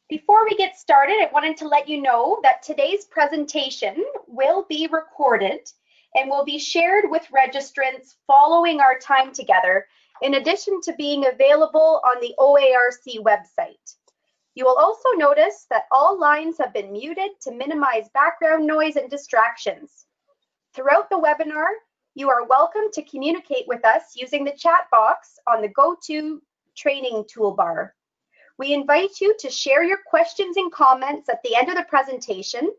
Before we get started, I wanted to let you know that today's presentation will be recorded and will be shared with registrants following our time together, in addition to being available on the OARC website. You will also notice that all lines have been muted to minimize background noise and distractions. Throughout the webinar, you are welcome to communicate with us using the chat box on the GoTo training toolbar. We invite you to share your questions and comments at the end of the presentation,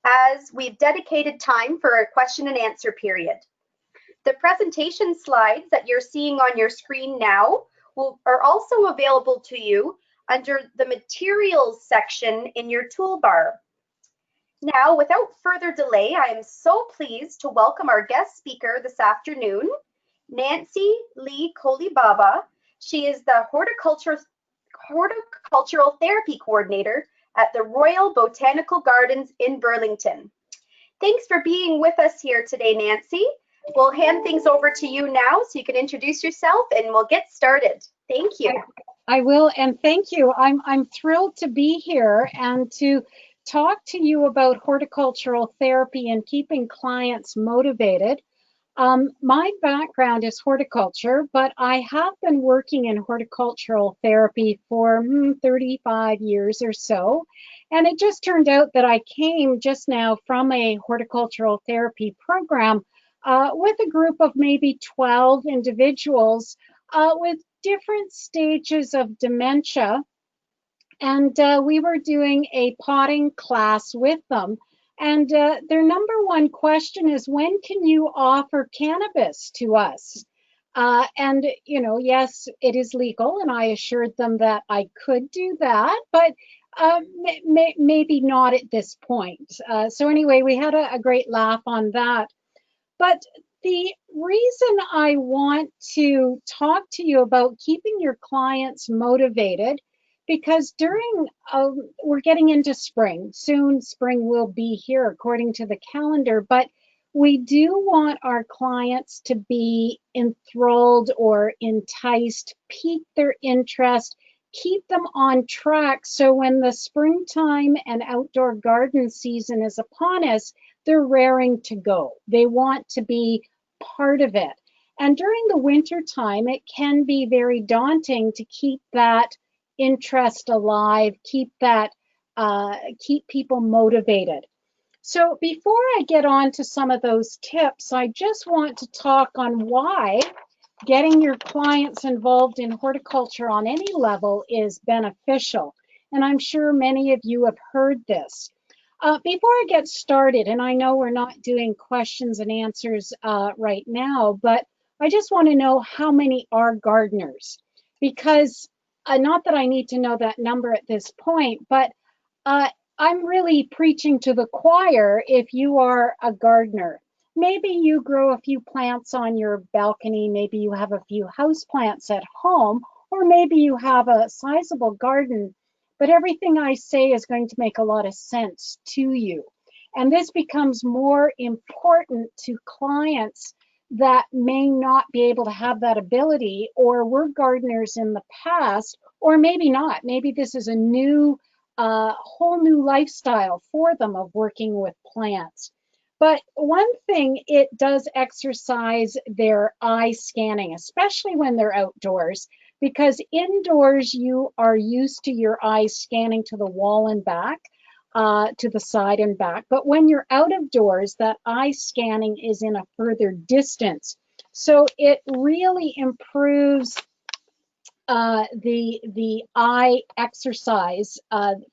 as we've dedicated time for a question and answer period. The presentation slides that you're seeing on your screen now are also available to you under the materials section in your toolbar. Now, without further delay, I am so pleased to welcome our guest speaker this afternoon, Nancy Lee Kohlrabi. She is the Horticultural Therapy Coordinator at the Royal Botanical Gardens in Burlington. Thanks for being with us here today, Nancy. We'll hand things over to you now so you can introduce yourself and we'll get started. Thank you. I will, and thank you. I'm thrilled to be here and to talk to you about horticultural therapy and keeping clients motivated. My background is horticulture, but I have been working in horticultural therapy for 35 years or so. And it just turned out that I came just now from a horticultural therapy program with a group of maybe 12 individuals with different stages of dementia. And we were doing a potting class with them. And their number one question is, when can you offer cannabis to us? And, you know, yes, it is legal. And I assured them that I could do that, but maybe not at this point. So anyway, we had a great laugh on that. But the reason I want to talk to you about keeping your clients motivated, because we're getting into spring. Soon spring will be here according to the calendar, but we do want our clients to be enthralled or enticed, pique their interest, keep them on track. So when the springtime and outdoor garden season is upon us, they're raring to go. They want to be part of it. And during the winter time, it can be very daunting to keep that interest alive, keep people motivated. So before I get on to some of those tips, I just want to talk on why getting your clients involved in horticulture on any level is beneficial. And I'm sure many of you have heard this. Before I get started, and I know we're not doing questions and answers right now, but I just want to know how many are gardeners, because not that I need to know that number at this point, but I'm really preaching to the choir if you are a gardener. Maybe you grow a few plants on your balcony, maybe you have a few house plants at home, or maybe you have a sizable garden, but everything I say is going to make a lot of sense to you. And this becomes more important to clients that may not be able to have that ability, or were gardeners in the past, or maybe not. Maybe this is a new, whole new lifestyle for them of working with plants. But one thing, it does exercise their eye scanning, especially when they're outdoors, because indoors you are used to your eyes scanning to the wall and back, to the side and back. But when you're out of doors, that eye scanning is in a further distance. So it really improves the eye exercise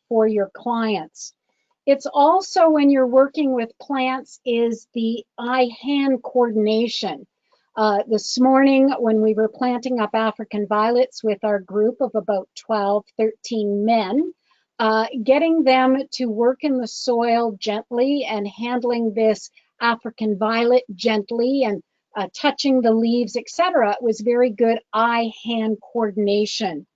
for your clients. It's also, when you're working with plants, is the eye-hand coordination. This morning, when we were planting up African violets with our group of about 12, 13 men, getting them to work in the soil gently and handling this African violet gently and touching the leaves, etc., was very good eye-hand coordination.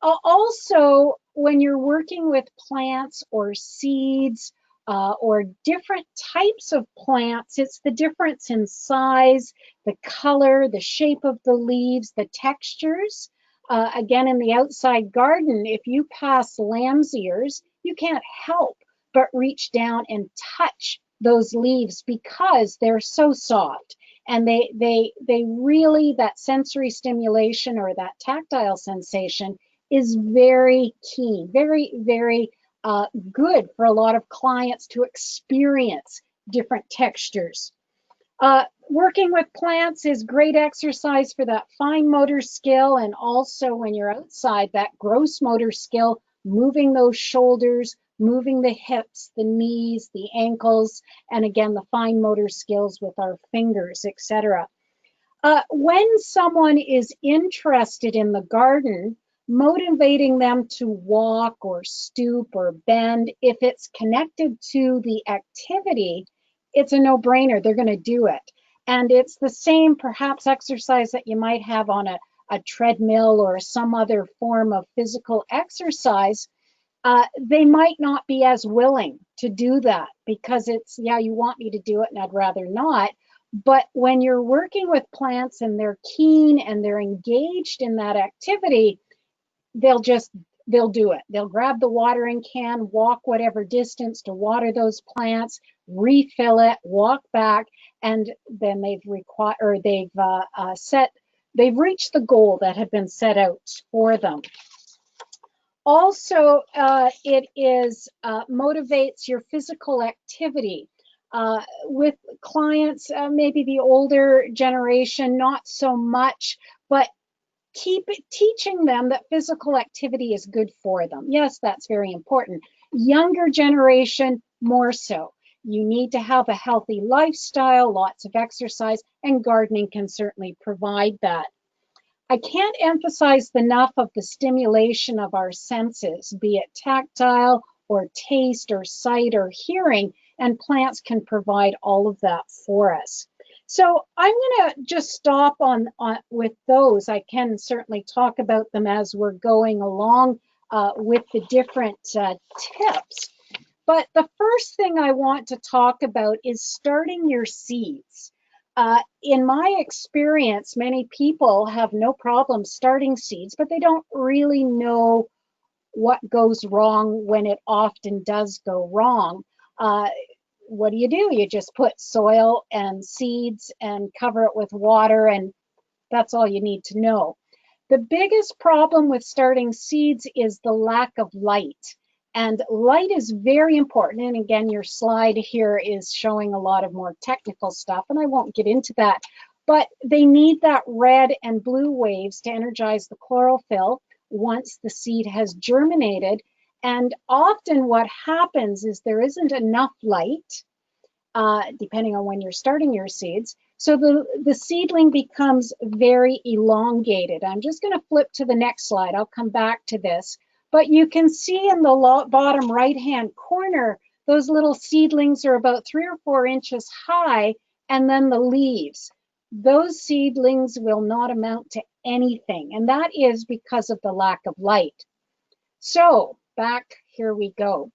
Also, when you're working with plants or seeds or different types of plants, it's the difference in size, the color, the shape of the leaves, the textures Again, in the outside garden, if you pass lamb's ears, you can't help but reach down and touch those leaves because they're so soft. And they really, that sensory stimulation or that tactile sensation is very key, very good for a lot of clients to experience different textures. Working with plants is great exercise for that fine motor skill, and also when you're outside, that gross motor skill, moving those shoulders, moving the hips, the knees, the ankles, and again, the fine motor skills with our fingers, etc. When someone is interested in the garden, motivating them to walk or stoop or bend, if it's connected to the activity, it's a no-brainer. They're going to do it. And it's the same perhaps exercise that you might have on a treadmill or some other form of physical exercise. They might not be as willing to do that because it's, yeah, you want me to do it and I'd rather not. But when you're working with plants and they're keen and they're engaged in that activity, they'll do it. They'll grab the watering can, walk whatever distance to water those plants, refill it, walk back, and then they've reached the goal that had been set out for them. Also, it motivates your physical activity. With clients, maybe the older generation, not so much, but keep teaching them that physical activity is good for them. Yes, that's very important. Younger generation, more so. You need to have a healthy lifestyle, lots of exercise, and gardening can certainly provide that. I can't emphasize enough of the stimulation of our senses, be it tactile or taste or sight or hearing, and plants can provide all of that for us. So I'm going to just stop with those. I can certainly talk about them as we're going along with the different tips. But the first thing I want to talk about is starting your seeds. In my experience, many people have no problem starting seeds, but they don't really know what goes wrong when it often does go wrong. What do? You just put soil and seeds and cover it with water, and that's all you need to know. The biggest problem with starting seeds is the lack of light. And light is very important. And again, your slide here is showing a lot of more technical stuff, and I won't get into that. But they need that red and blue waves to energize the chlorophyll once the seed has germinated. And often what happens is there isn't enough light, depending on when you're starting your seeds. So the seedling becomes very elongated. I'm just going to flip to the next slide. I'll come back to this. But you can see in the bottom right-hand corner, those little seedlings are about 3 or 4 inches high, and then the leaves. Those seedlings will not amount to anything, and that is because of the lack of light. So here we go.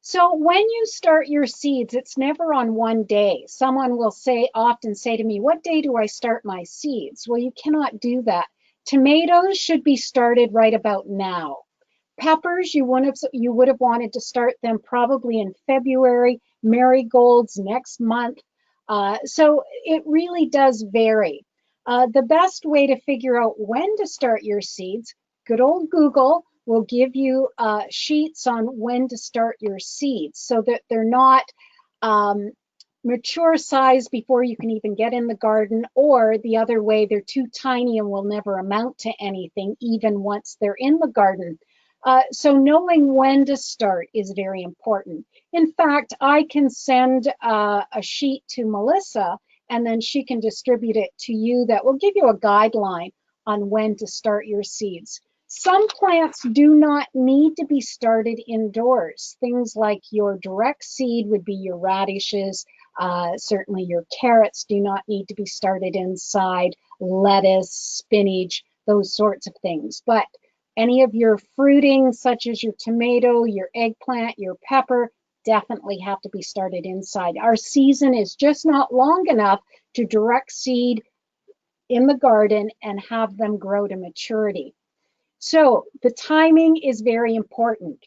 So when you start your seeds, it's never on one day. Someone will often say to me, what day do I start my seeds? Well, you cannot do that. Tomatoes should be started right about now. Peppers, you would have wanted to start them probably in February. Marigolds next month. So it really does vary. The best way to figure out when to start your seeds, good old Google will give you sheets on when to start your seeds so that they're not mature size before you can even get in the garden, or the other way, they're too tiny and will never amount to anything even once they're in the garden. So knowing when to start is very important. In fact, I can send a sheet to Melissa and then she can distribute it to you that will give you a guideline on when to start your seeds. Some plants do not need to be started indoors. Things like your direct seed would be your radishes. Certainly your carrots do not need to be started inside, lettuce, spinach, those sorts of things. But any of your fruiting, such as your tomato, your eggplant, your pepper, definitely have to be started inside. Our season is just not long enough to direct seed in the garden and have them grow to maturity. So the timing is very important.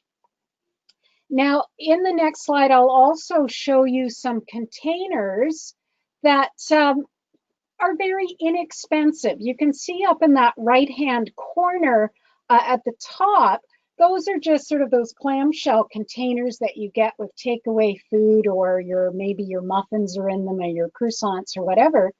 Now, in the next slide, I'll also show you some containers that are very inexpensive. You can see up in that right-hand corner at the top, those are just sort of those clamshell containers that you get with takeaway food, or maybe your muffins are in them, or your croissants or whatever.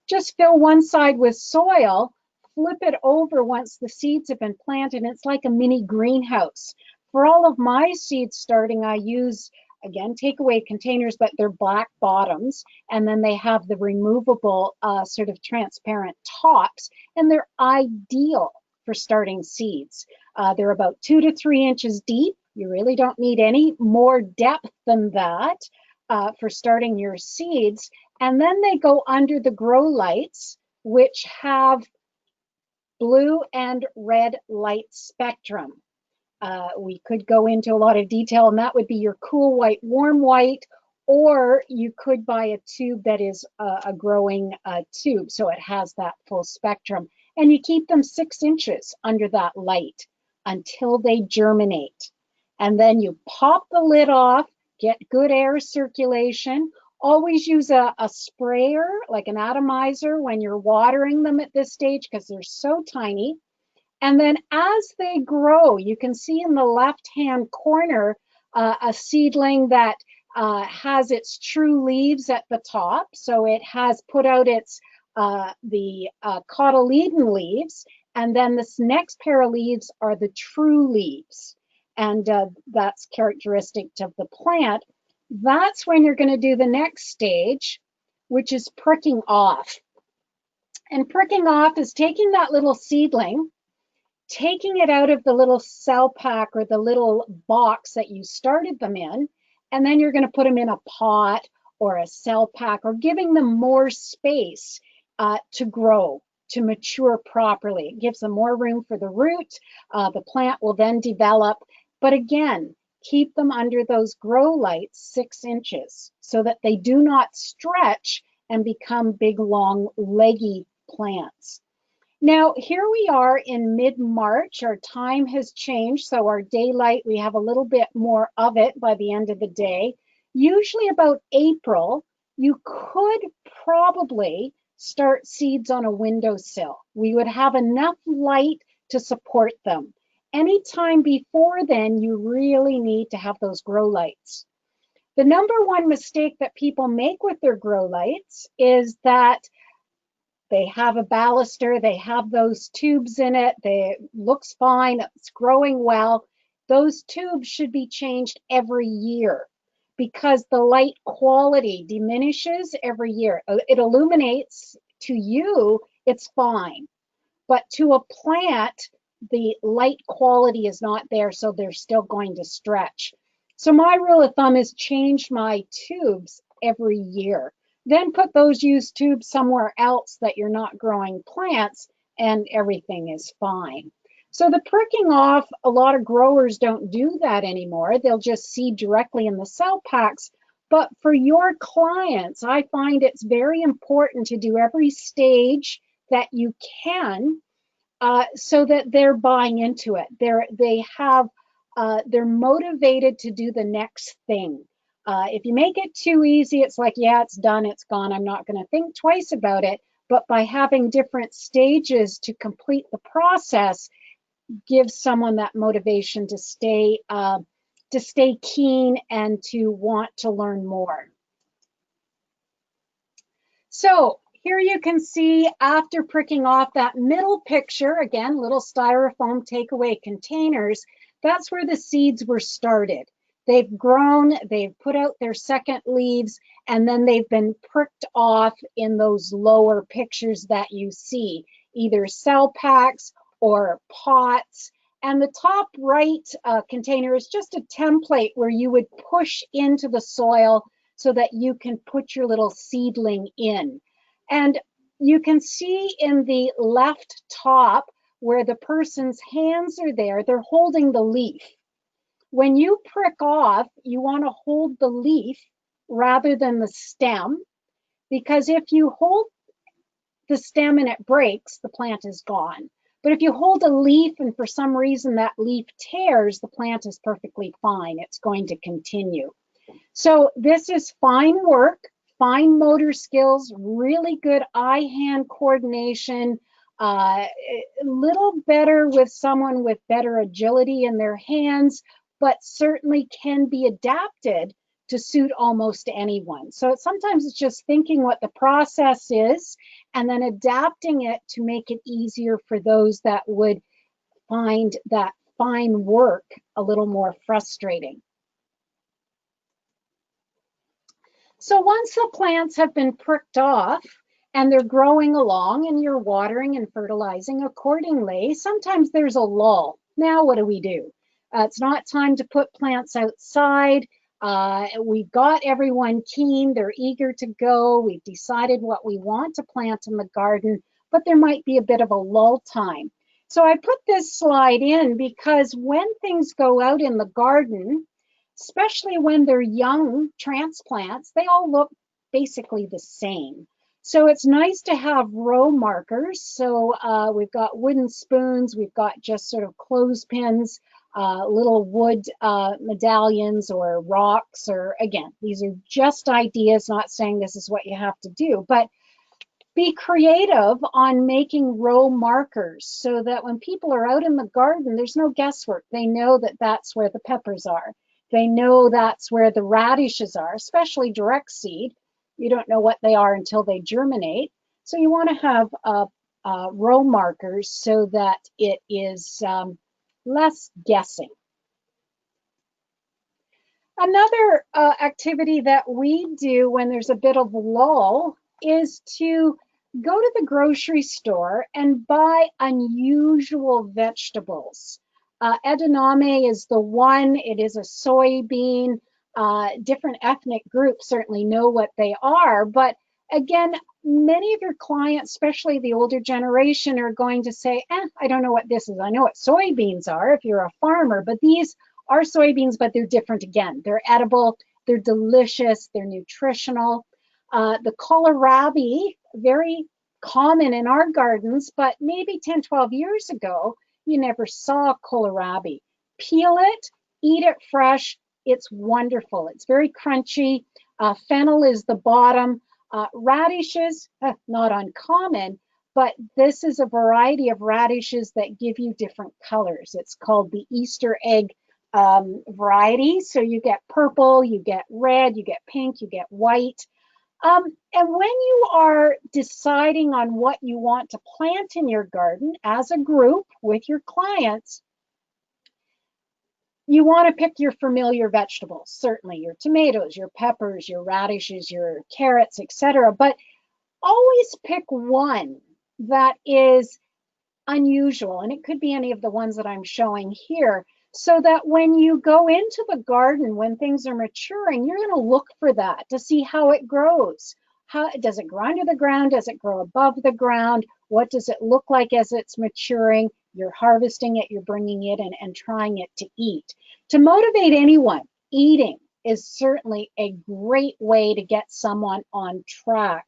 Just fill one side with soil, flip it over once the seeds have been planted, and it's like a mini greenhouse. For all of my seed starting, I use, again, takeaway containers, but they're black bottoms, and then they have the removable sort of transparent tops, and they're ideal for starting seeds. They're about 2 to 3 inches deep. You really don't need any more depth than that for starting your seeds. And then they go under the grow lights, which have blue and red light spectrum. We could go into a lot of detail, and that would be your cool white, warm white, or you could buy a tube that is a growing tube, so it has that full spectrum. And you keep them 6 inches under that light until they germinate. And then you pop the lid off, get good air circulation. Always use a sprayer, like an atomizer, when you're watering them at this stage, because they're so tiny. And then as they grow, you can see in the left-hand corner a seedling that has its true leaves at the top. So it has put out its cotyledon leaves, and then this next pair of leaves are the true leaves. And that's characteristic of the plant. That's when you're going to do the next stage, which is pricking off. And pricking off is taking that little seedling, taking it out of the little cell pack or the little box that you started them in, and then you're going to put them in a pot or a cell pack, or giving them more space to grow, to mature properly. It gives them more room for the root. The plant will then develop. But again, keep them under those grow lights 6 inches so that they do not stretch and become big, long, leggy plants. Now, here we are in mid-March. Our time has changed, so our daylight, we have a little bit more of it by the end of the day. Usually about April, you could probably start seeds on a windowsill. We would have enough light to support them. Anytime before then, you really need to have those grow lights. The number one mistake that people make with their grow lights is that they have a baluster, they have those tubes in it, it looks fine, it's growing well. Those tubes should be changed every year because the light quality diminishes every year. It illuminates to you, it's fine. But to a plant, the light quality is not there, so they're still going to stretch. So my rule of thumb is change my tubes every year. Then put those used tubes somewhere else that you're not growing plants, and everything is fine. So the pricking off, a lot of growers don't do that anymore. They'll just seed directly in the cell packs. But for your clients, I find it's very important to do every stage that you can so that they're buying into it. They're motivated to do the next thing. If you make it too easy, it's like, yeah, it's done, it's gone, I'm not going to think twice about it. But by having different stages to complete the process, gives someone that motivation to stay keen and to want to learn more. So here you can see after pricking off that middle picture, again, little styrofoam takeaway containers, that's where the seeds were started. They've grown, they've put out their second leaves, and then they've been pricked off in those lower pictures that you see, either cell packs or pots. And the top right container is just a template where you would push into the soil so that you can put your little seedling in. And you can see in the left top where the person's hands are there, they're holding the leaf. When you prick off, you want to hold the leaf rather than the stem, because if you hold the stem and it breaks, the plant is gone. But if you hold a leaf and for some reason that leaf tears, the plant is perfectly fine. It's going to continue. So this is fine work, fine motor skills, really good eye-hand coordination, a little better with someone with better agility in their hands, but certainly can be adapted to suit almost anyone. So sometimes it's just thinking what the process is and then adapting it to make it easier for those that would find that fine work a little more frustrating. So once the plants have been pricked off and they're growing along and you're watering and fertilizing accordingly, sometimes there's a lull. Now what do? It's not time to put plants outside. We've got everyone keen, they're eager to go. We've decided what we want to plant in the garden, but there might be a bit of a lull time. So I put this slide in because when things go out in the garden, especially when they're young transplants, they all look basically the same. So it's nice to have row markers. So we've got wooden spoons, we've got just sort of clothespins, little wood medallions or rocks, or again, these are just ideas, not saying this is what you have to do, but be creative on making row markers so that when people are out in the garden, there's no guesswork. They know that that's where the peppers are. They know that's where the radishes are, especially direct seed. You don't know what they are until they germinate. So you want to have row markers so that it is less guessing. Another activity that we do when there's a bit of lull is to go to the grocery store and buy unusual vegetables. Edamame is the one. It is a soybean. Different ethnic groups certainly know what they are, but again, many of your clients, especially the older generation, are going to say, I don't know what this is. I know what soybeans are if you're a farmer, but these are soybeans, but they're different again. They're edible, they're delicious, they're nutritional. The kohlrabi, very common in our gardens, but maybe 10, 12 years ago, you never saw kohlrabi. Peel it, eat it fresh. It's wonderful. It's very crunchy. Fennel is the bottom. Radishes, not uncommon, but this is a variety of radishes that give you different colors. It's called the Easter egg variety. So you get purple, you get red, you get pink, you get white. And when you are deciding on what you want to plant in your garden as a group with your clients, you want to pick your familiar vegetables, certainly your tomatoes, your peppers, your radishes, your carrots, etc. But always pick one that is unusual, and it could be any of the ones that I'm showing here, so that when you go into the garden, when things are maturing, you're going to look for that to see how it grows. How does it grow under the ground? Does it grow above the ground? What does it look like as it's maturing? You're harvesting it, you're bringing it in and trying it to eat. To motivate anyone, eating is certainly a great way to get someone on track.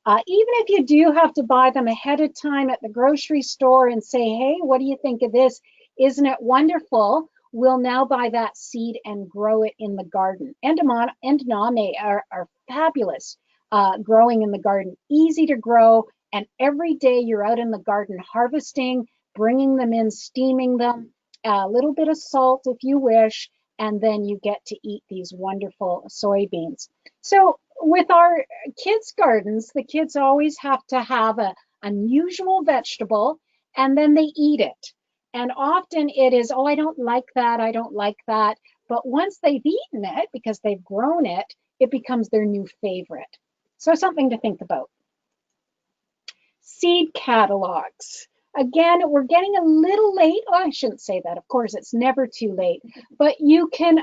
Even if you do have to buy them ahead of time at the grocery store and say, hey, what do you think of this? Isn't it wonderful? We'll now buy that seed and grow it in the garden. Edamame are fabulous growing in the garden, easy to grow, and every day you're out in the garden harvesting, bringing them in, steaming them, a little bit of salt if you wish, and then you get to eat these wonderful soybeans. So with our kids' gardens, the kids always have to have an unusual vegetable, and then they eat it. And often it is, oh, I don't like that, I don't like that. But once they've eaten it, because they've grown it, it becomes their new favorite. So something to think about. Seed catalogs. Again, we're getting a little late. Oh, I shouldn't say that. Of course, it's never too late. But you can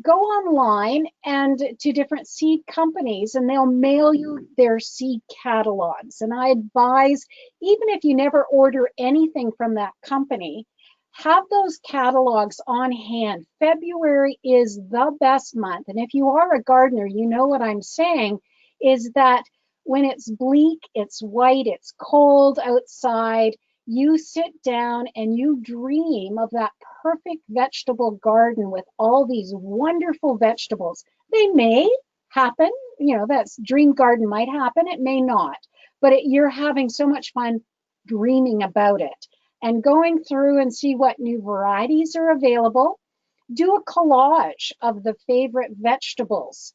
go online and to different seed companies and they'll mail you their seed catalogs. And I advise, even if you never order anything from that company, have those catalogs on hand. February is the best month. And if you are a gardener, you know what I'm saying is that when it's bleak, it's white, it's cold outside, you sit down and you dream of that perfect vegetable garden with all these wonderful vegetables. They may happen, you know, that's dream garden might happen, it may not, but you're having so much fun dreaming about it and going through and see what new varieties are available. Do a collage of the favorite vegetables.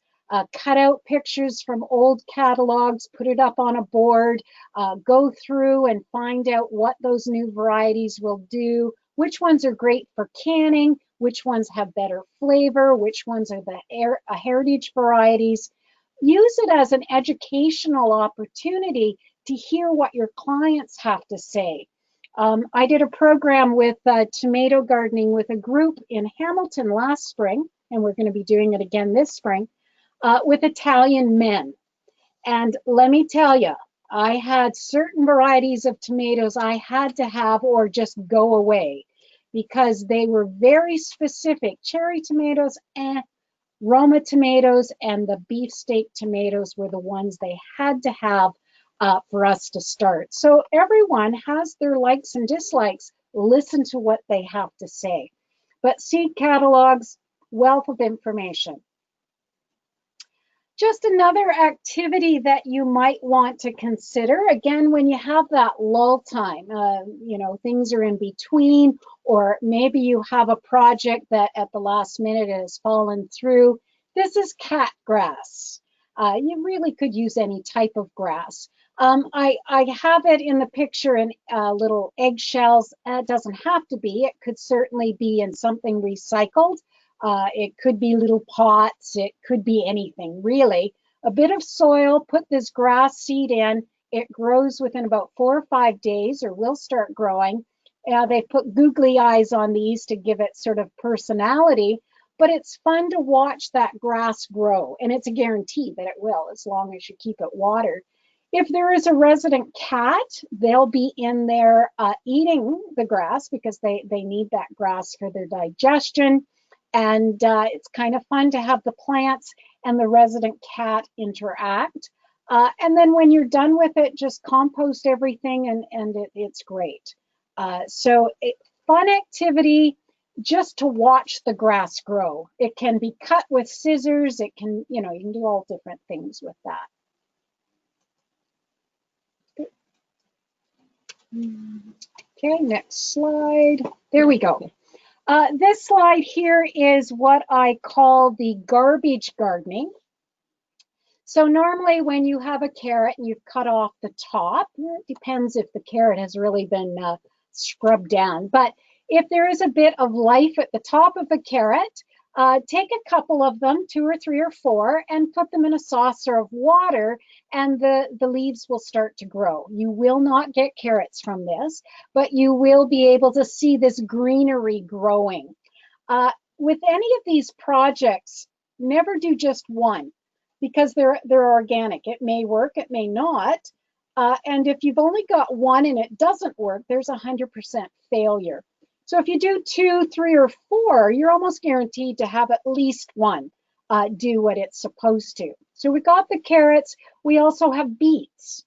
Cut out pictures from old catalogs, put it up on a board, go through and find out what those new varieties will do, which ones are great for canning, which ones have better flavor, which ones are the heritage varieties. Use it as an educational opportunity to hear what your clients have to say. I did a program with tomato gardening with a group in Hamilton last spring, and we're going to be doing it again this spring, with Italian men. And let me tell you, I had certain varieties of tomatoes I had to have or just go away because they were very specific. Cherry tomatoes, Roma tomatoes, and the beefsteak tomatoes were the ones they had to have for us to start. So everyone has their likes and dislikes. Listen to what they have to say. But seed catalogs, wealth of information. Just another activity that you might want to consider, again, when you have that lull time, you know, things are in between, or maybe you have a project that at the last minute has fallen through. This is cat grass. You really could use any type of grass. I have it in the picture in little eggshells. It doesn't have to be. It could certainly be in something recycled. It could be little pots. It could be anything, really. A bit of soil, put this grass seed in. It grows within about 4 or 5 days, or will start growing. They put googly eyes on these to give it sort of personality. But it's fun to watch that grass grow, and it's a guarantee that it will, as long as you keep it watered. If there is a resident cat, they'll be in there eating the grass because they need that grass for their digestion. And it's kind of fun to have the plants and the resident cat interact. And then when you're done with it, just compost everything and it's great. Fun activity just to watch the grass grow. It can be cut with scissors. It can, you know, you can do all different things with that. Okay, next slide. There we go. This slide here is what I call the garbage gardening. So normally when you have a carrot and you've cut off the top, it depends if the carrot has really been scrubbed down. But if there is a bit of life at the top of the carrot, take a couple of them, 2 or 3 or 4, and put them in a saucer of water, and the leaves will start to grow. You will not get carrots from this, but you will be able to see this greenery growing. With any of these projects, never do just one, because they're organic. It may work, it may not. And if you've only got one and it doesn't work, there's 100% failure. So if you do 2, 3, or 4, you're almost guaranteed to have at least one do what it's supposed to. So we got the carrots. We also have beets.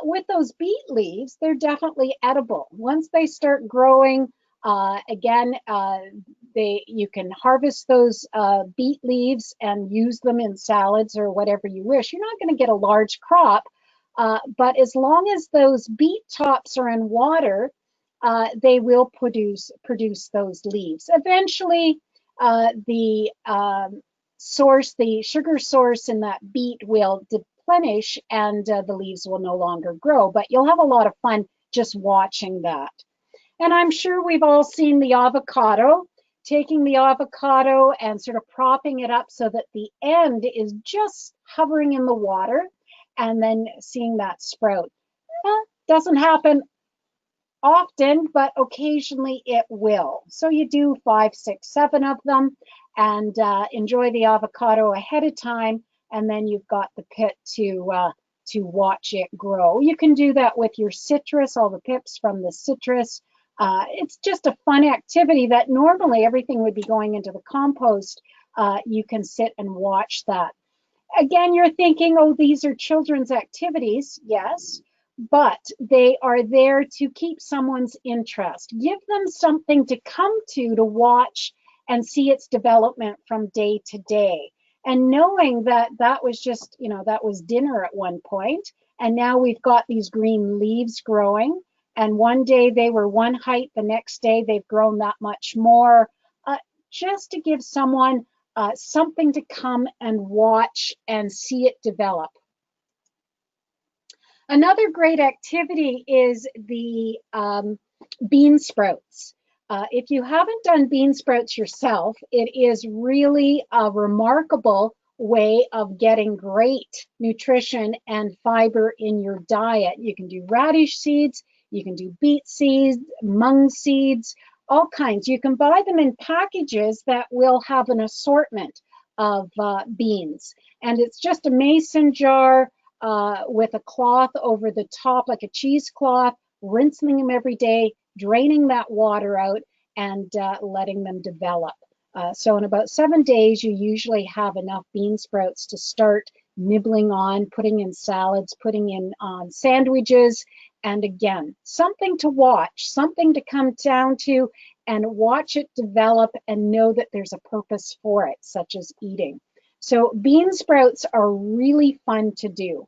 With those beet leaves, they're definitely edible. Once they start growing, again, you can harvest those beet leaves and use them in salads or whatever you wish. You're not going to get a large crop, but as long as those beet tops are in water, they will produce those leaves. Eventually, the sugar source in that beet will deplenish and the leaves will no longer grow, but you'll have a lot of fun just watching that. And I'm sure we've all seen the avocado, taking the avocado and sort of propping it up so that the end is just hovering in the water and then seeing that sprout. Doesn't happen often, but occasionally it will. So you do 5, 6, 7 of them and enjoy the avocado ahead of time, and then you've got the pit to watch it grow. You can do that with your citrus, all the pips from the citrus. It's just a fun activity that normally everything would be going into the compost. You can sit and watch that. Again, you're thinking, oh, these are children's activities. Yes, but they are there to keep someone's interest. Give them something to come to watch and see its development from day to day. And knowing that that was just, that was dinner at one point, and now we've got these green leaves growing. And one day they were one height, the next day they've grown that much more. Uh, just to give someone something to come and watch and see it develop. Another great activity is the bean sprouts. If you haven't done bean sprouts yourself, it is really a remarkable way of getting great nutrition and fiber in your diet. You can do radish seeds, you can do beet seeds, mung seeds, all kinds. You can buy them in packages that will have an assortment of beans. And it's just a mason jar with a cloth over the top, like a cheesecloth, rinsing them every day, draining that water out, and letting them develop. So in about 7 days, you usually have enough bean sprouts to start nibbling on, putting in salads, putting in on sandwiches. And again, something to watch, something to come down to and watch it develop and know that there's a purpose for it, such as eating. So bean sprouts are really fun to do.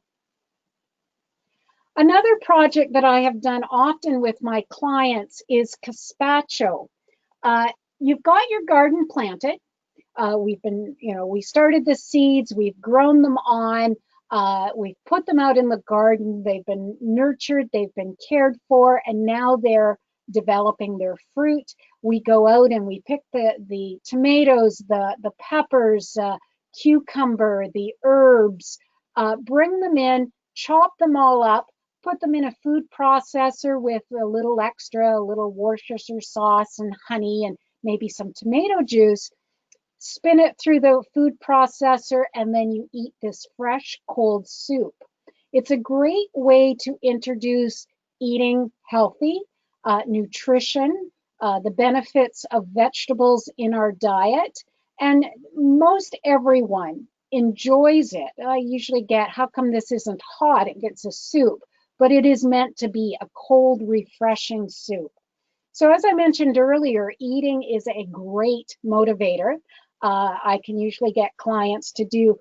Another project that I have done often with my clients is gazpacho. You've got your garden planted. We started the seeds, we've grown them on, we've put them out in the garden, they've been nurtured, they've been cared for, and now they're developing their fruit. We go out and we pick the tomatoes, the peppers, cucumber, the herbs, bring them in, chop them all up, put them in a food processor with a little Worcestershire sauce and honey and maybe some tomato juice, spin it through the food processor, and then you eat this fresh, cold soup. It's a great way to introduce eating healthy, nutrition, the benefits of vegetables in our diet, and most everyone enjoys it. I usually get, how come this isn't hot? It gets a soup, but it is meant to be a cold, refreshing soup. So as I mentioned earlier, eating is a great motivator. I can usually get clients to do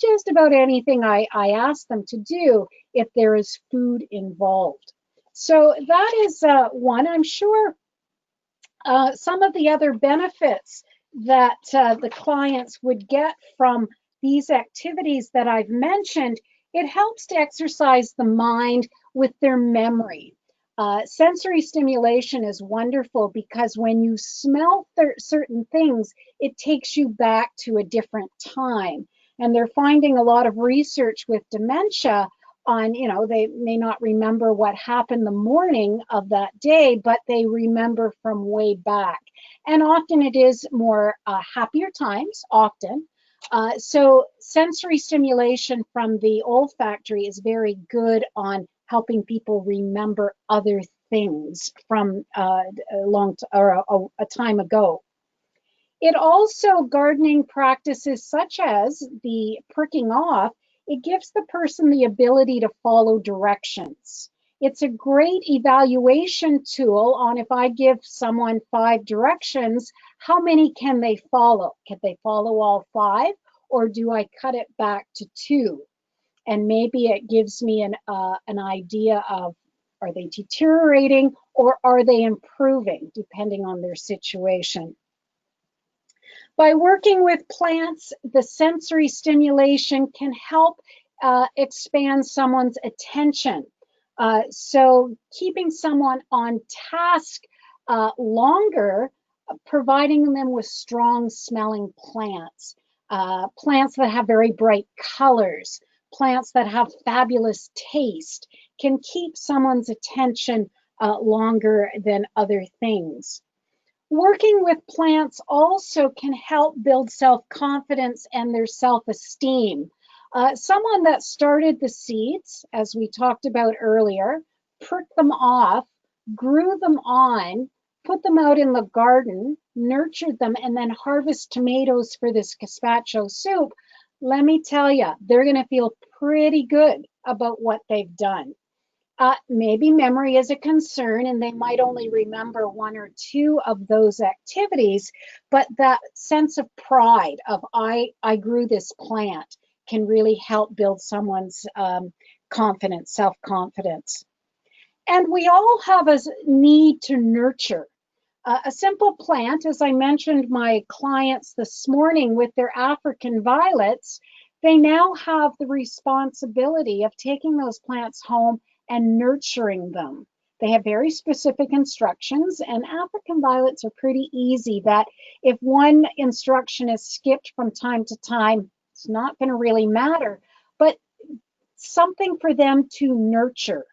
just about anything I ask them to do if there is food involved. So that is one. I'm sure some of the other benefits that the clients would get from these activities that I've mentioned, it helps to exercise the mind with their memory. Sensory stimulation is wonderful because when you smell certain things, it takes you back to a different time. And they're finding a lot of research with dementia on, they may not remember what happened the morning of that day, but they remember from way back. And often it is more happier times, often. So sensory stimulation from the olfactory is very good on helping people remember other things from a time ago. It also, gardening practices such as the pricking off, it gives the person the ability to follow directions. It's a great evaluation tool on, if I give someone 5 directions, how many can they follow? Can they follow all 5, or do I cut it back to 2? And maybe it gives me an idea of, are they deteriorating or are they improving, depending on their situation. By working with plants, the sensory stimulation can help expand someone's attention. So keeping someone on task longer, providing them with strong smelling plants, plants that have very bright colors, plants that have fabulous taste, can keep someone's attention longer than other things. Working with plants also can help build self-confidence and their self-esteem. Someone that started the seeds, as we talked about earlier, pricked them off, grew them on, put them out in the garden, nurtured them, and then harvest tomatoes for this gazpacho soup, let me tell you, they're going to feel pretty good about what they've done. Maybe memory is a concern and they might only remember one or two of those activities, but that sense of pride of I grew this plant can really help build someone's confidence, self-confidence. And we all have a need to nurture. A simple plant, as I mentioned my clients this morning with their African violets, they now have the responsibility of taking those plants home and nurturing them. They have very specific instructions, and African violets are pretty easy that if one instruction is skipped from time to time, it's not going to really matter, but something for them to nurture.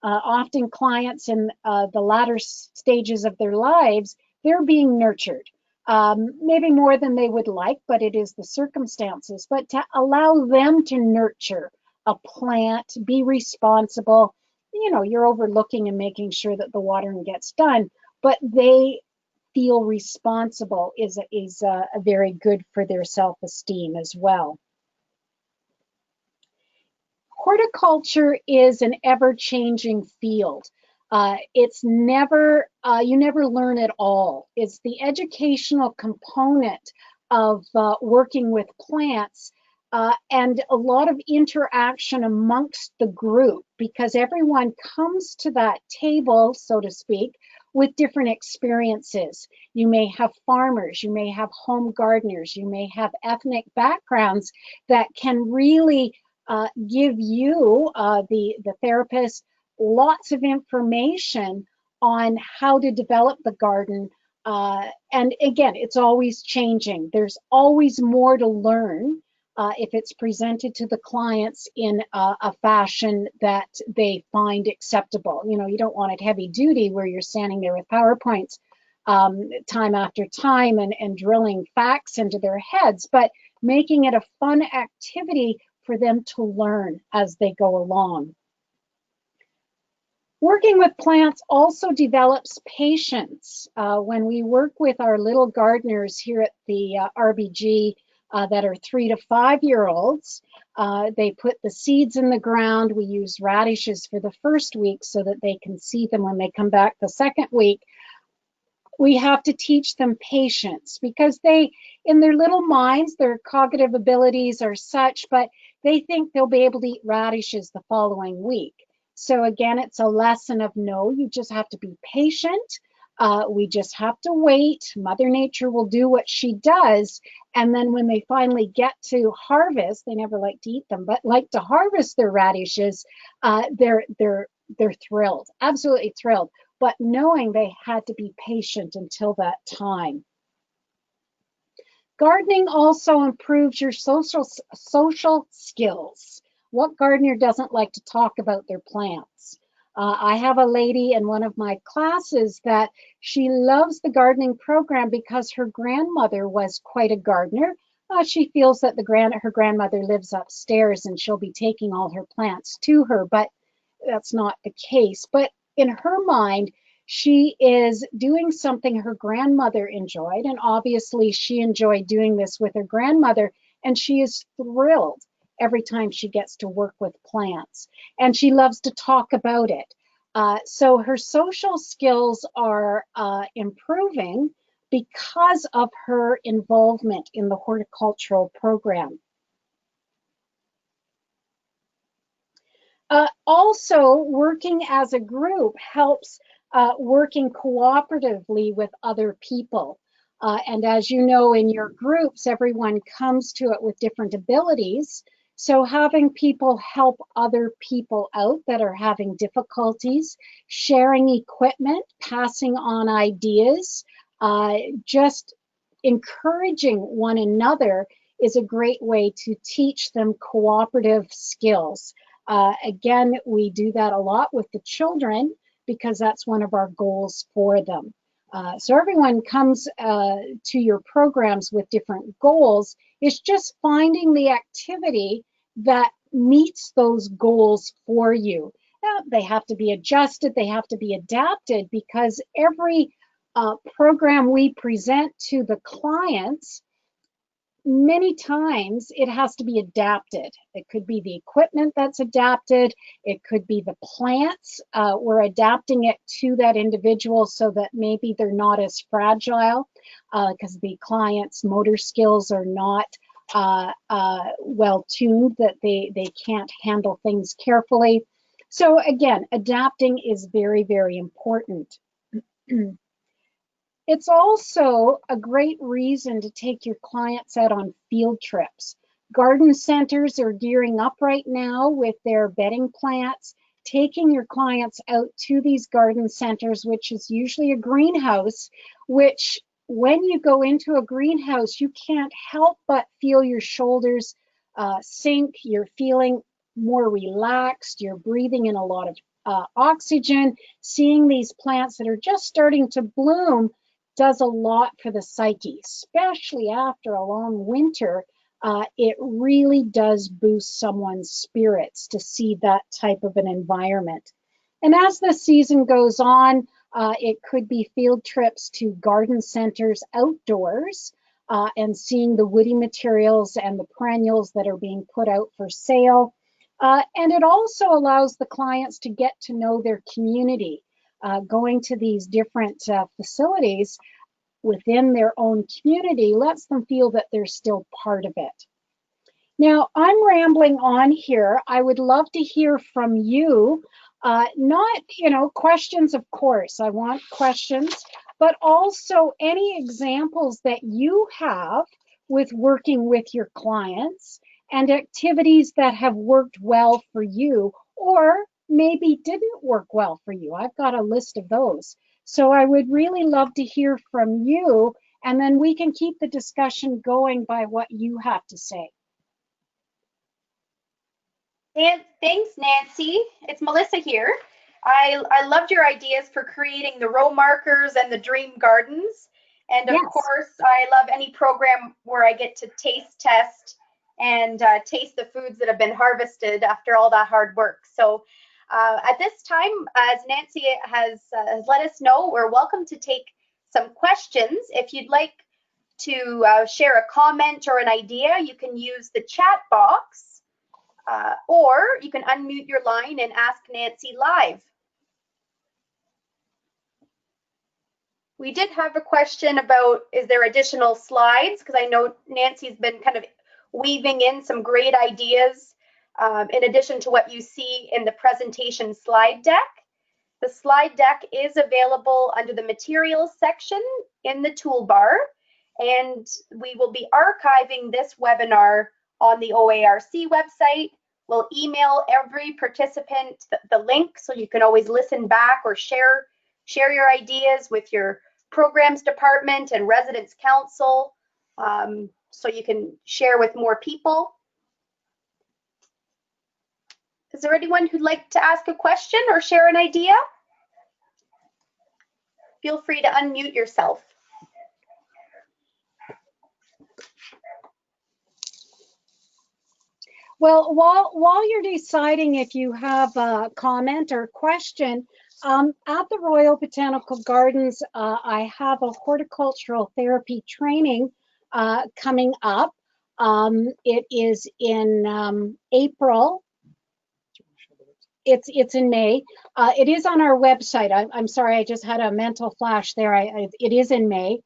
Often clients in the latter stages of their lives, they're being nurtured. Maybe more than they would like, but it is the circumstances. But to allow them to nurture a plant, be responsible, you're overlooking and making sure that the watering gets done, but they feel responsible is a very good for their self-esteem as well. Horticulture is an ever-changing field. It's never, you never learn it all. It's the educational component of working with plants and a lot of interaction amongst the group, because everyone comes to that table, so to speak, with different experiences. You may have farmers, you may have home gardeners, you may have ethnic backgrounds that can really give you, the therapist, lots of information on how to develop the garden. And again, it's always changing. There's always more to learn if it's presented to the clients in a fashion that they find acceptable. You don't want it heavy duty where you're standing there with PowerPoints time after time and drilling facts into their heads, but making it a fun activity for them to learn as they go along. Working with plants also develops patience. When we work with our little gardeners here at the RBG that are 3 to 5 year olds, they put the seeds in the ground. We use radishes for the first week so that they can see them when they come back the second week. We have to teach them patience because they, in their little minds, their cognitive abilities are such, but they think they'll be able to eat radishes the following week. So again, it's a lesson of no, you just have to be patient. We just have to wait. Mother Nature will do what she does. And then when they finally get to harvest, they never like to eat them, but like to harvest their radishes, they're thrilled, absolutely thrilled. But knowing they had to be patient until that time. Gardening also improves your social skills. What gardener doesn't like to talk about their plants? I have a lady in one of my classes that she loves the gardening program because her grandmother was quite a gardener. She feels that her grandmother lives upstairs and she'll be taking all her plants to her, but that's not the case. But in her mind, she is doing something her grandmother enjoyed, and obviously she enjoyed doing this with her grandmother, and she is thrilled every time she gets to work with plants, and she loves to talk about it. So her social skills are improving because of her involvement in the horticultural program. Also, working as a group helps working cooperatively with other people. And as you know, in your groups, everyone comes to it with different abilities. So having people help other people out that are having difficulties, sharing equipment, passing on ideas, just encouraging one another is a great way to teach them cooperative skills. Again, we do that a lot with the children because that's one of our goals for them. So everyone comes to your programs with different goals. It's just finding the activity that meets those goals for you. Now, they have to be adjusted, they have to be adapted because every program we present to the clients many times it has to be adapted. It could be the equipment that's adapted. It could be the plants. We're adapting it to that individual so that maybe they're not as fragile because the client's motor skills are not well tuned, that they can't handle things carefully. So again, adapting is very, very important. It's also a great reason to take your clients out on field trips. Garden centers are gearing up right now with their bedding plants. Taking your clients out to these garden centers, which is usually a greenhouse, which when you go into a greenhouse, you can't help but feel your shoulders sink. You're feeling more relaxed. You're breathing in a lot of oxygen. Seeing these plants that are just starting to bloom does a lot for the psyche, especially after a long winter. It really does boost someone's spirits to see that type of an environment. And as the season goes on, it could be field trips to garden centers outdoors and seeing the woody materials and the perennials that are being put out for sale. And it also allows the clients to get to know their community. Going to these different facilities within their own community lets them feel that they're still part of it. Now, I'm rambling on here. I would love to hear from you. Not, questions, of course. I want questions, but also any examples that you have with working with your clients and activities that have worked well for you or maybe didn't work well for you. I've got a list of those. So I would really love to hear from you, and then we can keep the discussion going by what you have to say. And thanks, Nancy. It's Melissa here. I loved your ideas for creating the row markers and the dream gardens. And of course, I love any program where I get to taste test and taste the foods that have been harvested after all that hard work. So at this time, as Nancy has let us know, we're welcome to take some questions. If you'd like to share a comment or an idea, you can use the chat box, or you can unmute your line and ask Nancy live. We did have a question about, is there additional slides? Because I know Nancy's been kind of weaving in some great ideas in addition to what you see in the presentation slide deck. The slide deck is available under the materials section in the toolbar, and we will be archiving this webinar on the OARC website. We'll email every participant the link so you can always listen back or share your ideas with your programs department and residence council, so you can share with more people. Is there anyone who'd like to ask a question or share an idea? Feel free to unmute yourself. Well, while you're deciding if you have a comment or question, at the Royal Botanical Gardens, I have a horticultural therapy training coming up. It is in April. It's in May. It is on our website. I'm sorry, I just had a mental flash there. It is in May.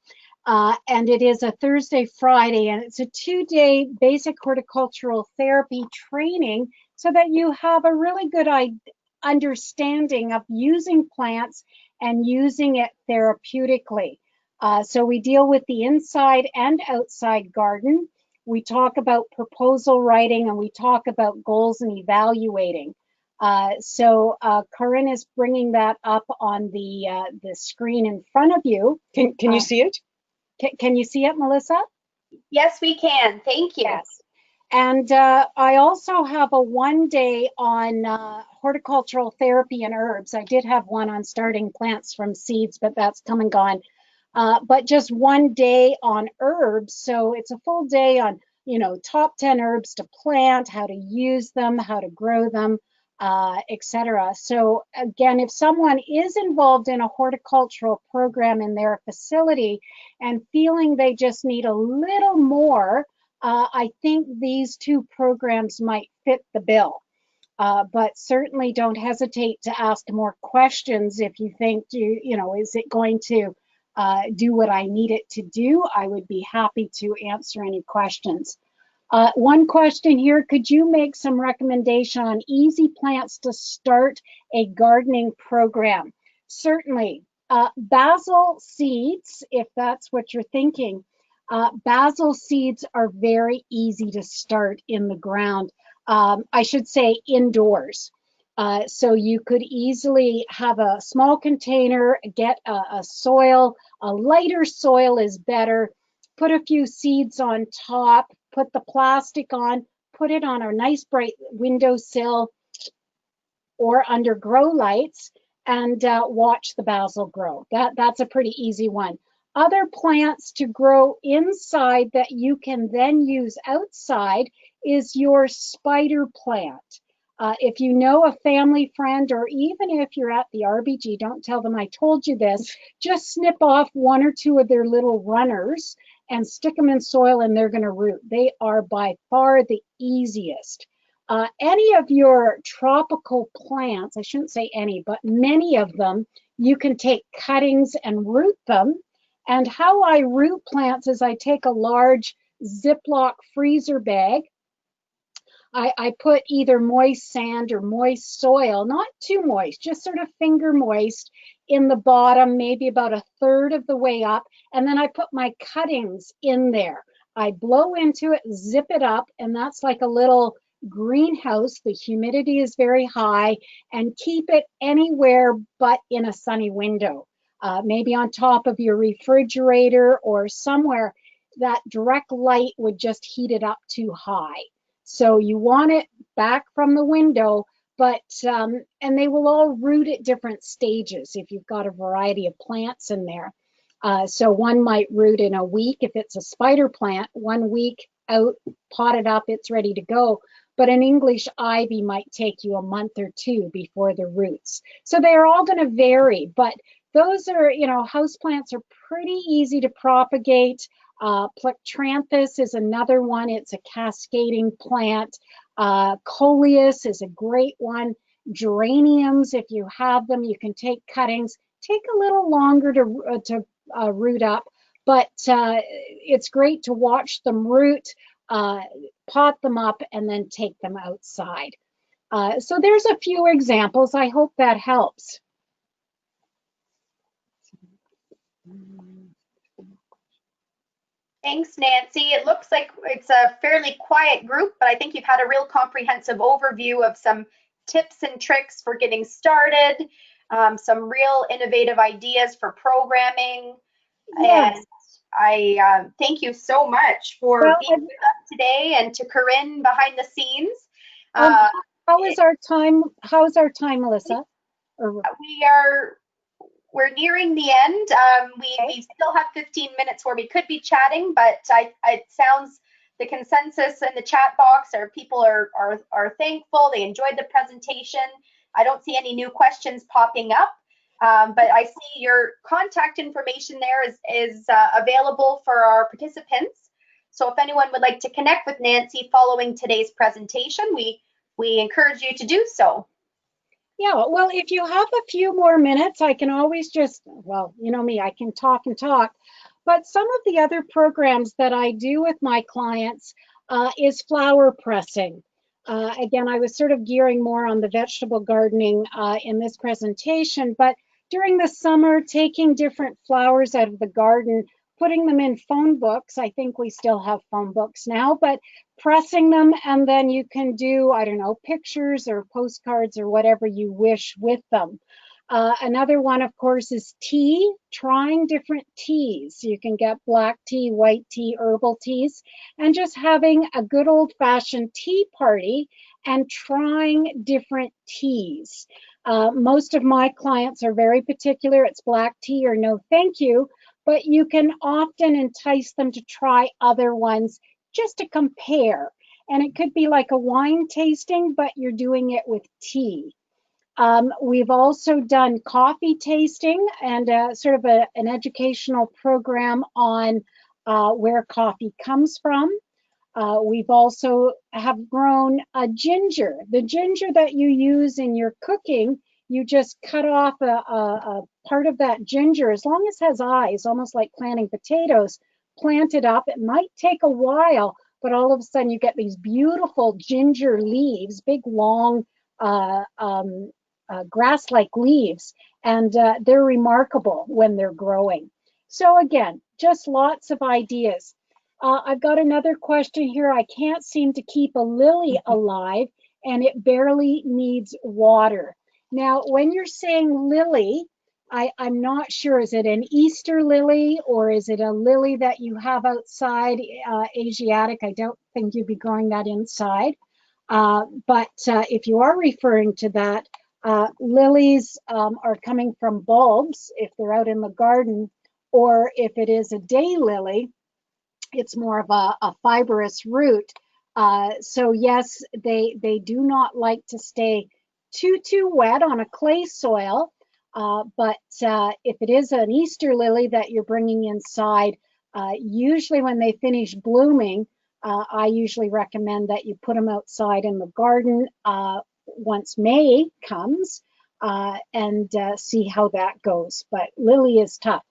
And it is a Thursday, Friday, and it's a 2-day basic horticultural therapy training so that you have a really good understanding of using plants and using it therapeutically. So we deal with the inside and outside garden. We talk about proposal writing, and we talk about goals and evaluating. So Corinne is bringing that up on the screen in front of you. Can you see it? Can you see it, Melissa? Yes, we can. Thank you. Yes. And I also have a 1-day on horticultural therapy and herbs. I did have one on starting plants from seeds, but that's come and gone. But just 1 day on herbs. So it's a full day on, top 10 herbs to plant, how to use them, how to grow them, etc. So again, if someone is involved in a horticultural program in their facility and feeling they just need a little more I think these two programs might fit the bill. But certainly don't hesitate to ask more questions if you think is it going to do what I need it to do? I would be happy to answer any questions. One question here, could you make some recommendation on easy plants to start a gardening program? Certainly. Basil seeds, if that's what you're thinking, basil seeds are very easy to start in the ground. I should say indoors. So you could easily have a small container, get a soil, a lighter soil is better, put a few seeds on top, put the plastic on, put it on a nice bright windowsill or under grow lights, and watch the basil grow. That's a pretty easy one. Other plants to grow inside that you can then use outside is your spider plant. If you know a family friend, or even if you're at the RBG, don't tell them I told you this, just snip off one or two of their little runners and stick them in soil and they're going to root. They are by far the easiest. Any of your tropical plants, I shouldn't say any, but many of them, you can take cuttings and root them. And how I root plants is I take a large Ziploc freezer bag. I put either moist sand or moist soil, not too moist, just sort of finger moist in the bottom, maybe about a third of the way up. And then I put my cuttings in there. I blow into it, zip it up, and that's like a little greenhouse. The humidity is very high, and keep it anywhere but in a sunny window. Maybe on top of your refrigerator or somewhere that direct light would just heat it up too high. So you want it back from the window, but and they will all root at different stages if you've got a variety of plants in there. So one might root in a week if it's a spider plant, 1 week out, potted up, it's ready to go. But an English ivy might take you a month or two before the roots. So they're all going to vary, but those are, houseplants are pretty easy to propagate. Plectranthus is another one. It's a cascading plant. Coleus is a great one. Geraniums, if you have them, you can take cuttings. Take a little longer to root up, but it's great to watch them root, pot them up, and then take them outside. So there's a few examples. I hope that helps. Thanks, Nancy. It looks like it's a fairly quiet group, but I think you've had a real comprehensive overview of some tips and tricks for getting started, some real innovative ideas for programming. Yes. And I thank you so much for being with us today, and to Corinne behind the scenes. How is our time? How's our time, Melissa? We're nearing the end. We still have 15 minutes where we could be chatting, but it sounds the consensus in the chat box are people are thankful. They enjoyed the presentation. I don't see any new questions popping up, but I see your contact information there is available for our participants. So if anyone would like to connect with Nancy following today's presentation, we encourage you to do so. Yeah, well, if you have a few more minutes, I can always just, well, you know me, I can talk and talk. But some of the other programs that I do with my clients is flower pressing. Again, I was sort of gearing more on the vegetable gardening in this presentation, but during the summer, taking different flowers out of the garden, putting them in phone books. I think we still have phone books now, but pressing them, and then you can do, I don't know, pictures or postcards or whatever you wish with them. Another one, of course, is tea, trying different teas. You can get black tea, white tea, herbal teas, and just having a good old-fashioned tea party and trying different teas. Most of my clients are very particular. It's black tea or no thank you, but you can often entice them to try other ones just to compare. And it could be like a wine tasting, but you're doing it with tea. We've also done coffee tasting and sort of an educational program on where coffee comes from. We've also have grown a ginger. The ginger that you use in your cooking, you just cut off a part of that ginger, as long as it has eyes, almost like planting potatoes, plant it up. It might take a while, but all of a sudden you get these beautiful ginger leaves, big, long, grass-like leaves, and they're remarkable when they're growing. So again, just lots of ideas. I've got another question here. I can't seem to keep a lily alive, and it barely needs water. Now, when you're saying lily, I'm not sure. Is it an Easter lily, or is it a lily that you have outside, Asiatic? I don't think you'd be growing that inside. But if you are referring to that, lilies are coming from bulbs if they're out in the garden, or if it is a daylily, it's more of a fibrous root. So yes, they do not like to stay too wet on a clay soil. But if it is an Easter lily that you're bringing inside, usually when they finish blooming, I usually recommend that you put them outside in the garden once May comes, and see how that goes. But lily is tough.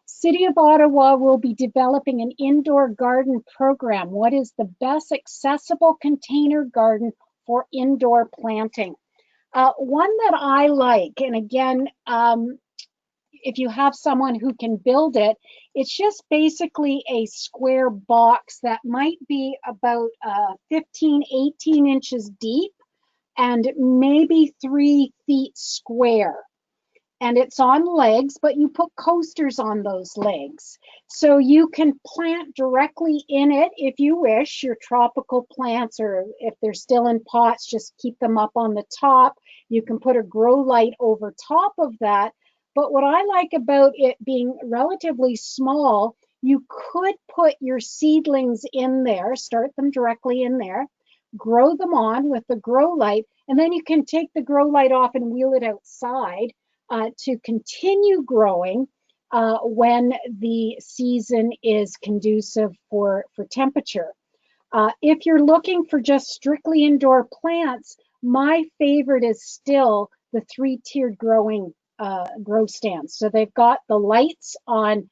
City of Ottawa will be developing an indoor garden program. What is the best accessible container garden for indoor planting? One that I like, and again, if you have someone who can build it, it's just basically a square box that might be about 15, 18 inches deep and maybe 3 feet square. And it's on legs, but you put coasters on those legs. So you can plant directly in it if you wish, your tropical plants, or if they're still in pots, just keep them up on the top. You can put a grow light over top of that. But what I like about it being relatively small, you could put your seedlings in there, start them directly in there, grow them on with the grow light, and then you can take the grow light off and wheel it outside to continue growing when the season is conducive for temperature. If you're looking for just strictly indoor plants, my favorite is still the 3-tiered growing grow stands. So they've got the lights on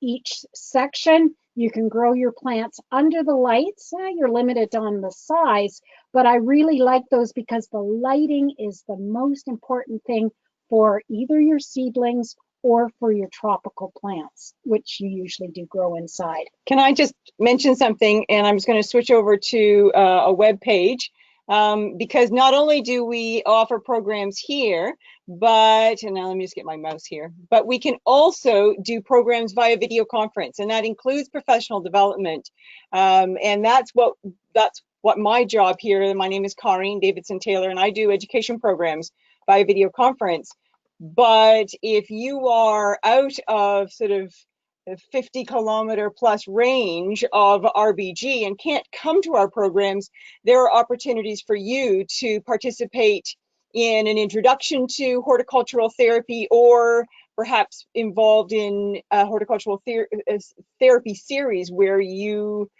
each section. You can grow your plants under the lights. You're limited on the size, but I really like those because the lighting is the most important thing for either your seedlings or for your tropical plants, which you usually do grow inside. Can I just mention something? And I'm just going to switch over to a web page, because not only do we offer programs here, but, and now let me just get my mouse here, but we can also do programs via video conference, and that includes professional development. And that's what my job here. My name is Corrine Davidson Taylor, and I do education programs by video conference. But if you are out of sort of 50-kilometer plus range of RBG and can't come to our programs, there are opportunities for you to participate in an introduction to horticultural therapy, or perhaps involved in a horticultural therapy series where you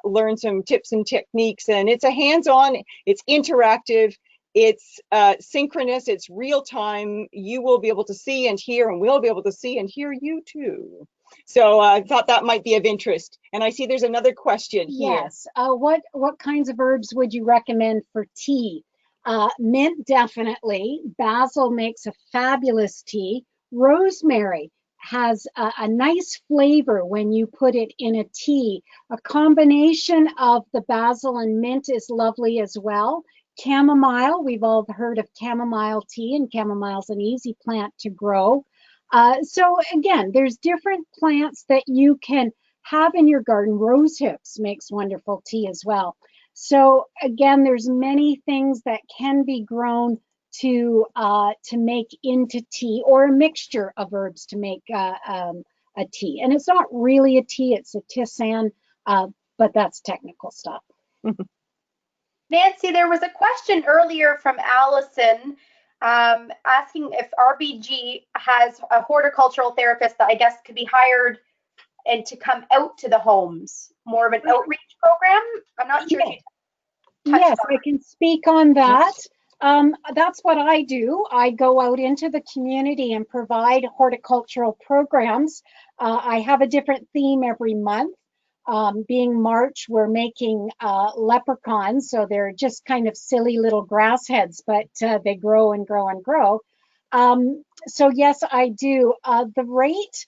learn some tips and techniques. And it's a hands-on, it's interactive, it's synchronous, it's real time. You will be able to see and hear, and we'll be able to see and hear you too. So I thought that might be of interest. And I see there's another question here. Yes. What kinds of herbs would you recommend for tea? Mint, definitely. Basil makes a fabulous tea. Rosemary has a nice flavor when you put it in a tea. A combination of the basil and mint is lovely as well. Chamomile, we've all heard of chamomile tea, and chamomile's an easy plant to grow. So again, there's different plants that you can have in your garden. Rose hips makes wonderful tea as well. So again, there's many things that can be grown to make into tea, or a mixture of herbs to make a tea. And it's not really a tea, it's a tisane, but that's technical stuff. Nancy, there was a question earlier from Allison asking if RBG has a horticultural therapist that I guess could be hired and to come out to the homes, more of an outreach program. I'm not sure if you touched Yes, on I can speak on that. That's what I do. I go out into the community and provide horticultural programs. I have a different theme every month. Being March, we're making leprechauns, so they're just kind of silly little grass heads, but they grow and grow and grow. So yes, I do. The rate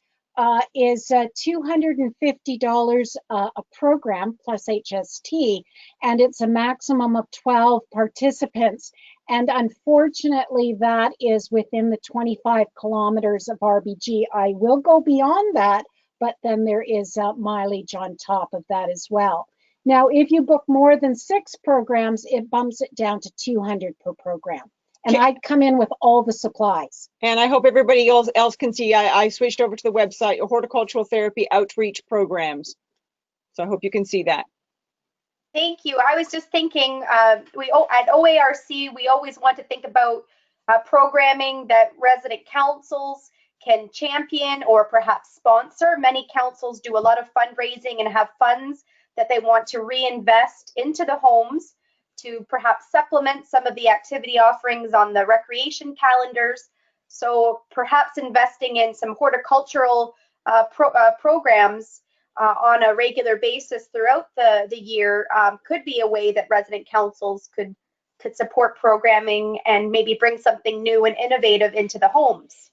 is $250 a program plus HST, and it's a maximum of 12 participants. And unfortunately, that is within the 25 kilometers of RBG. I will go beyond that, but then there is mileage on top of that as well. Now, if you book more than 6 programs, it bumps it down to 200 per program. And I'd come in with all the supplies. And I hope everybody else can see, I switched over to the website, Horticultural Therapy Outreach Programs. So I hope you can see that. Thank you. I was just thinking, at OARC, we always want to think about programming that resident councils can champion or perhaps sponsor. Many councils do a lot of fundraising and have funds that they want to reinvest into the homes to perhaps supplement some of the activity offerings on the recreation calendars. So perhaps investing in some horticultural programs on a regular basis throughout the year could be a way that resident councils could support programming and maybe bring something new and innovative into the homes.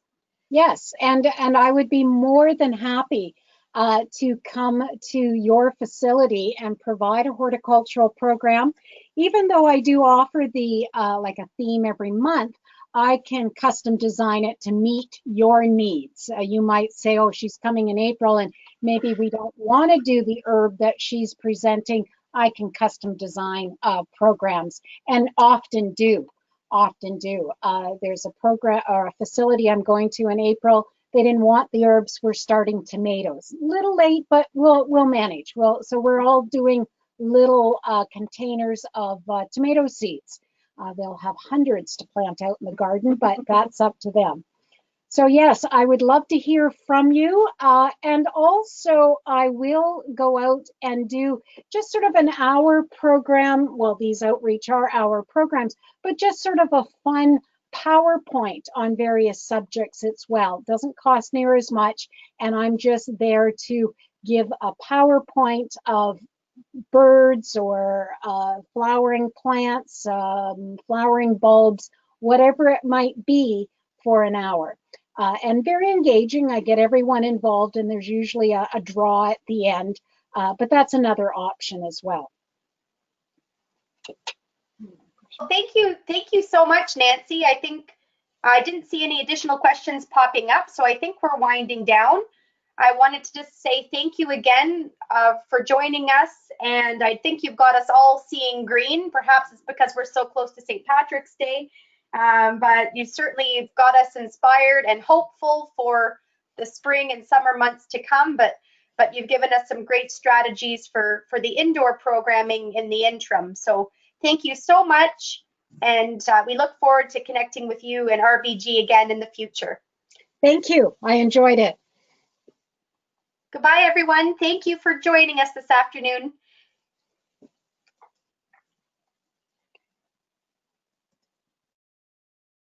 Yes, and I would be more than happy to come to your facility and provide a horticultural program. Even though I do offer the like a theme every month, I can custom design it to meet your needs. You might say, oh, she's coming in April and maybe we don't want to do the herb that she's presenting. I can custom design programs, and often do. There's a program or a facility I'm going to in April. They didn't want the herbs. We're starting tomatoes. Little late, but we'll manage. So we're all doing little containers of tomato seeds. They'll have hundreds to plant out in the garden, but that's up to them. So yes, I would love to hear from you. And also I will go out and do just sort of an hour program. Well, these outreach are hour programs, but just sort of a fun PowerPoint on various subjects as well. Doesn't cost near as much. And I'm just there to give a PowerPoint of birds or flowering plants, flowering bulbs, whatever it might be, for an hour. And very engaging. I get everyone involved, and there's usually a draw at the end, but that's another option as well. Well, thank you so much, Nancy. I think I didn't see any additional questions popping up, so I think we're winding down. I wanted to just say thank you again for joining us, and I think you've got us all seeing green. Perhaps it's because we're so close to St. Patrick's Day. But you certainly got us inspired and hopeful for the spring and summer months to come. But you've given us some great strategies for the indoor programming in the interim. So thank you so much. And we look forward to connecting with you and RBG again in the future. Thank you. I enjoyed it. Goodbye, everyone. Thank you for joining us this afternoon.